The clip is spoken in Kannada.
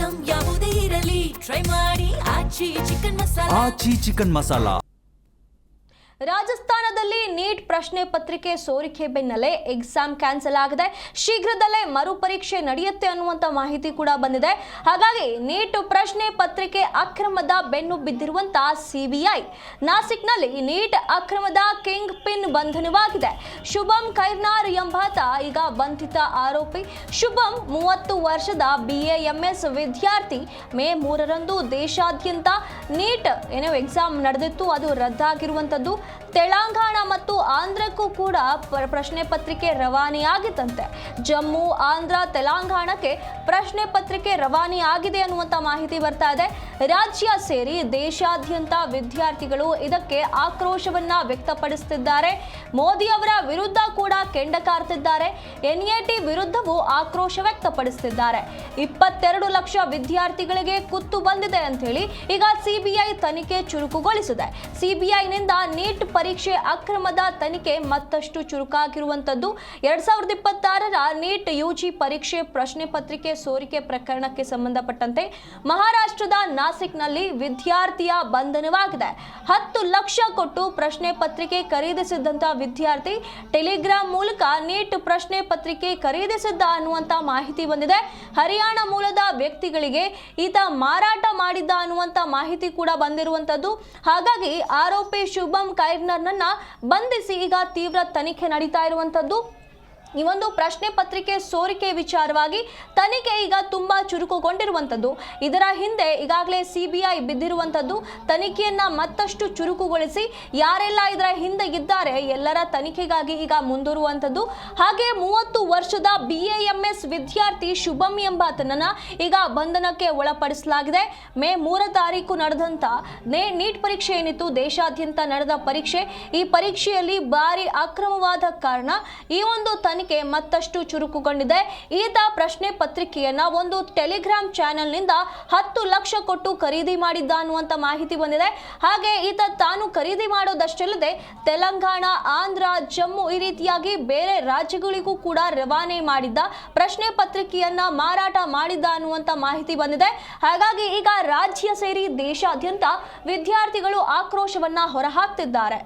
ಐಟಂ ಯಾವುದೇ ಇರಲಿ ಟ್ರೈ ಮಾಡಿ ಆಚಿ ಚಿಕನ್ ಮಸಾಲಾ. ರಾಜಸ್ಥಾನದಲ್ಲಿ ನೀಟ್ ಪ್ರಶ್ನೆ ಪತ್ರಿಕೆ ಸೋರಿಕೆ ಬೆನ್ನಲ್ಲೇ ಎಕ್ಸಾಮ್ ಕ್ಯಾನ್ಸಲ್ ಆಗಿದೆ. ಶೀಘ್ರದಲ್ಲೇ ಮರುಪರೀಕ್ಷೆ ನಡೆಯುತ್ತೆ ಅನ್ನುವಂತ ಮಾಹಿತಿ ಕೂಡ ಬಂದಿದೆ. ಹಾಗಾಗಿ ನೀಟ್ ಪ್ರಶ್ನೆ ಪತ್ರಿಕೆ ಅಕ್ರಮದ ಬೆನ್ನು ಬಿದ್ದಿರುವಂತಹ ಸಿಬಿಐ ನಾಸಿಕ್ನಲ್ಲಿ ನೀಟ್ ಅಕ್ರಮದ ಕಿಂಗ್ ಪಿನ್ ಬಂಧನವಾಗಿದೆ. ಶುಭಂ ಖೈರ್ನಾರ್ ಎಂಬಾತ ಈಗ ಬಂಧಿತ ಆರೋಪಿ. ಶುಭಂ 30 ವರ್ಷದ BAMS ವಿದ್ಯಾರ್ಥಿ. ಮೇ 3ರಂದು ದೇಶಾದ್ಯಂತ ನೀಟ್ ಎಕ್ಸಾಮ್ ನಡೆದಿತ್ತು, ಅದು ರದ್ದಾಗಿರುವಂತದ್ದು. ತೆಲಂಗಾಣ ಮತ್ತು ಆಂಧ್ರಕ್ಕೂ ಕೂಡ ಪ್ರಶ್ನೆ ಪತ್ರಿಕೆ ರವಾನೆಯಾಗಿತ್ತಂತೆ. ಜಮ್ಮು, ಆಂಧ್ರ, ತೆಲಂಗಾಣಕ್ಕೆ ಪ್ರಶ್ನೆ ಪತ್ರಿಕೆ ರವಾನೆಯಾಗಿದೆ ಅನ್ನುವಂತ ಮಾಹಿತಿ ಬರ್ತಾ ಇದೆ. ರಾಜ್ಯ ಸೇರಿ ದೇಶಾದ್ಯಂತ ವಿದ್ಯಾರ್ಥಿಗಳು ಇದಕ್ಕೆ ಆಕ್ರೋಶವನ್ನ ವ್ಯಕ್ತಪಡಿಸುತ್ತಿದ್ದಾರೆ. ಮೋದಿ ಅವರ ವಿರುದ್ಧ ಕೂಡ ಕೆಂಡ ಕಾರ್ತಿದ್ದಾರೆ. NAT ವಿರುದ್ಧವೂ ಆಕ್ರೋಶ ವ್ಯಕ್ತಪಡಿಸುತ್ತಿದ್ದಾರೆ. 22 ಲಕ್ಷ ವಿದ್ಯಾರ್ಥಿಗಳಿಗೆ ಕುತ್ತು ಬಂದಿದೆ ಅಂತ ಹೇಳಿ ಈಗ CBI ತನಿಖೆ ಚುರುಕುಗೊಳಿಸಿದೆ. CBIನಿಂದ ನೀಟ್ ಪರೀಕ್ಷೆ ಅಕ್ರಮದ ತನಿಖೆ ಮತ್ತಷ್ಟು ಚುರುಕಾಗಿರುವಂತದ್ದು. 2026ರ ನೀಟ್ UG ಪರೀಕ್ಷೆ ಪ್ರಶ್ನೆ ಪತ್ರಿಕೆ ಸೋರಿಕೆ ಪ್ರಕರಣಕ್ಕೆ ಸಂಬಂಧಪಟ್ಟಂತೆ ಮಹಾರಾಷ್ಟ್ರದ ನಾಸಿಕ್ನಲ್ಲಿ ವಿದ್ಯಾರ್ಥಿಯ ಬಂಧನವಾಗಿದೆ. 10 ಲಕ್ಷ ಕೊಟ್ಟು ಪ್ರಶ್ನೆ ಪತ್ರಿಕೆ ಖರೀದಿಸಿದ್ದಂತ ವಿದ್ಯಾರ್ಥಿ ಟೆಲಿಗ್ರಾಮ್ ಮೂಲಕ ನೀಟ್ ಪ್ರಶ್ನೆ ಪತ್ರಿಕೆ ಖರೀದಿಸಿದ್ದ ಅನ್ನುವಂತ ಮಾಹಿತಿ ಬಂದಿದೆ. ಹರಿಯಾಣ ಮೂಲದ ವ್ಯಕ್ತಿಗಳಿಗೆ ಈತ ಮಾರಾಟ ಮಾಡಿದ್ದ ಅನ್ನುವಂತ ಮಾಹಿತಿ ಕೂಡ ಬಂದಿರುವಂತದ್ದು. ಹಾಗಾಗಿ ಆರೋಪಿ ಶುಭಂ ಖೈರ್ನಾರ್ನನ್ನ ಬಂಧಿಸಿ ಈಗ ತೀವ್ರ ತನಿಖೆ ನಡೀತಾ ಇರುವಂತದ್ದು. ಈ ಒಂದು ಪ್ರಶ್ನೆ ಪತ್ರಿಕೆ ಸೋರಿಕೆ ವಿಚಾರವಾಗಿ ತನಿಖೆ ಈಗ ತುಂಬಾ ಚುರುಕುಗೊಂಡಿರುವಂತದ್ದು. ಇದರ ಹಿಂದೆ ಈಗಾಗಲೇ CBI ಬಿದ್ದಿರುವಂತದ್ದು. ತನಿಖೆಯನ್ನ ಮತ್ತಷ್ಟು ಚುರುಕುಗೊಳಿಸಿ ಯಾರೆಲ್ಲ ಇದರ ಹಿಂದೆ ಇದ್ದಾರೆ ಎಲ್ಲರ ತನಿಖೆಗಾಗಿ ಈಗ ಮುಂದೂರುವಂತದ್ದು. ಹಾಗೆ 30 ವರ್ಷದ BAMS ವಿದ್ಯಾರ್ಥಿ ಶುಭಂ ಎಂಬಾತನನ್ನ ಈಗ ಬಂಧನಕ್ಕೆ ಒಳಪಡಿಸಲಾಗಿದೆ. ಮೇ 3 ತಾರೀಕು ನಡೆದಂತ ನೀಟ್ ಪರೀಕ್ಷೆ ಏನಿತ್ತು, ದೇಶಾದ್ಯಂತ ನಡೆದ ಪರೀಕ್ಷೆ, ಈ ಪರೀಕ್ಷೆಯಲ್ಲಿ ಭಾರಿ ಅಕ್ರಮವಾದ ಕಾರಣ ಈ ಒಂದು ತನಿಖೆ ಮತ್ತಷ್ಟು ಚುರುಕುಗೊಂಡಿದೆ. ಈತ ಪ್ರಶ್ನೆ ಪತ್ರಿಕೆಯನ್ನ ಒಂದು ಟೆಲಿಗ್ರಾಮ್ ಚಾನೆಲ್ನಿಂದ 10 ಲಕ್ಷ ಕೊಟ್ಟು ಖರೀದಿ ಮಾಡಿದ್ದ ಅನ್ನುವಂತ ಮಾಹಿತಿ ಬಂದಿದೆ. ಹಾಗೆ ಈತ ತಾನು ಖರೀದಿ ಮಾಡೋದಷ್ಟಲ್ಲದೆ ತೆಲಂಗಾಣ, ಆಂಧ್ರ, ಜಮ್ಮು ಈ ರೀತಿಯಾಗಿ ಬೇರೆ ರಾಜ್ಯಗಳಿಗೂ ಕೂಡ ರವಾನೆ ಮಾಡಿದ್ದ, ಪ್ರಶ್ನೆ ಪತ್ರಿಕೆಯನ್ನ ಮಾರಾಟ ಮಾಡಿದ್ದ ಅನ್ನುವಂತ ಮಾಹಿತಿ ಬಂದಿದೆ. ಹಾಗಾಗಿ ಈಗ ರಾಜ್ಯ ಸೇರಿ ದೇಶಾದ್ಯಂತ ವಿದ್ಯಾರ್ಥಿಗಳು ಆಕ್ರೋಶವನ್ನ ಹೊರಹಾಕ್ತಿದ್ದಾರೆ.